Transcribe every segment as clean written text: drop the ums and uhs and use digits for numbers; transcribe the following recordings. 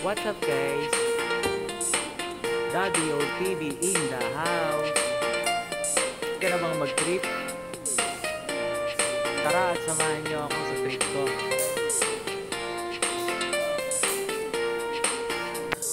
What's up guys? Daddy or TV in the house. Ka na bang mag-trip? Tara at samahan niyo ako sa trip ko.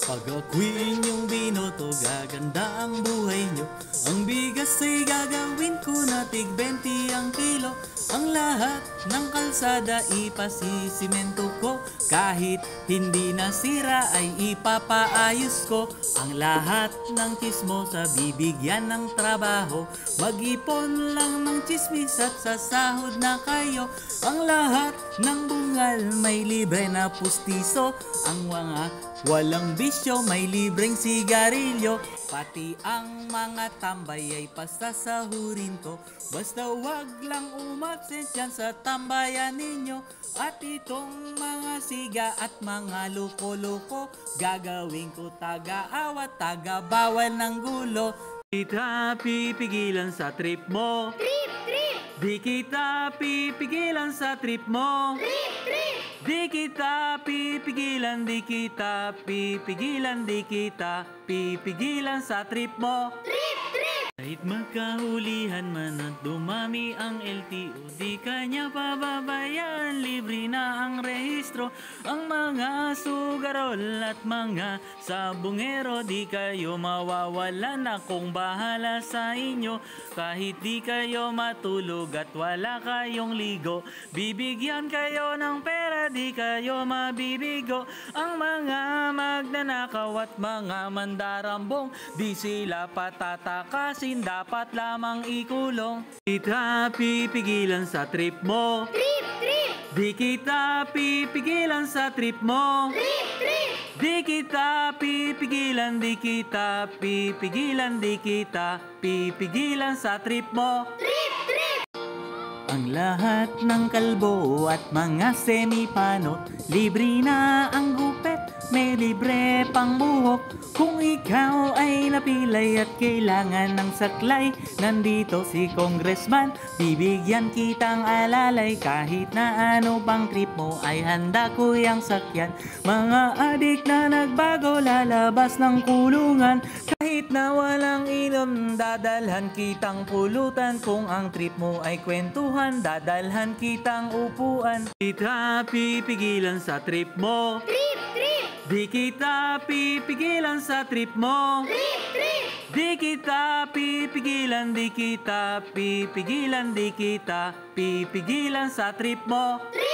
Pag ako'y inyong binoto, gaganda ang buhay nyo. Ang bigas ay gagawin ko na tig 20 ang kilo. Ang lahat ng kalsada ipasisimento ko. Kahit hindi nasira ay ipapaayos ko. Ang lahat ng chismosa bibigyan ng trabaho. Mag-ipon lang ng chismis at sasahod na kayo. Ang lahat ng bungal may libre na pustiso. Ang mga walang bisyo may libreng sigarilyo. Pati ang mga tambay ay pasasahurin ko. Basta wag lang umabsent yan sa tambayan ninyo. At itong mga siga at mga loko-loko, gagawin ko taga-awat, taga-bawal ng gulo. Di kita pipigilan sa trip mo. Trip, trip! Di kita pipigilan sa trip mo. Trip, trip! Di kita pipigilan, di kita pipigilan, di kita pipigilan sa trip mo. Trip, trip! Kahit magkahulihan man at dumami ang LTO, di kanya pababayaan, libre na ang rehistro. Ang mga sugarol at mga sabungero, di kayo mawawalan, akong bahala sa inyo. Kahit di kayo matulog at wala kayong ligo, bibigyan kayo ng pera, di kayo mabibigo. Ang mga magnanakaw at mga mandarambong, di sila patatakasin, dapat lamang ikulong. Di kita pipigilan sa trip mo. Trip, trip! Di kita pipigilan sa trip mo. Trip, trip! Di kita pipigilan, di kita pipigilan, di kita pipigilan sa trip mo. Trip, trip! Ang lahat ng kalbo at mga semipanot, libre na ang gupet, may libre pang buhok. Kung ikaw ay napilay at kailangan ng saklay, nandito si Congressman, bibigyan kitang alalay. Kahit na ano pang trip mo ay handa ko yang sakyan. Mga adik na nagbago, lalabas ng kulungan. Kahit na walang ilom, dadalhan kitang pulutan. Kung ang trip mo ay kwentuhan, dadalhan kitang upuan. Di kita pipigilan sa trip mo. Trip, trip! Di kita pipigilan sa trip mo. Trip, trip! Di kita pipigilan, di kita pipigilan, di kita pipigilan sa trip mo. Trip!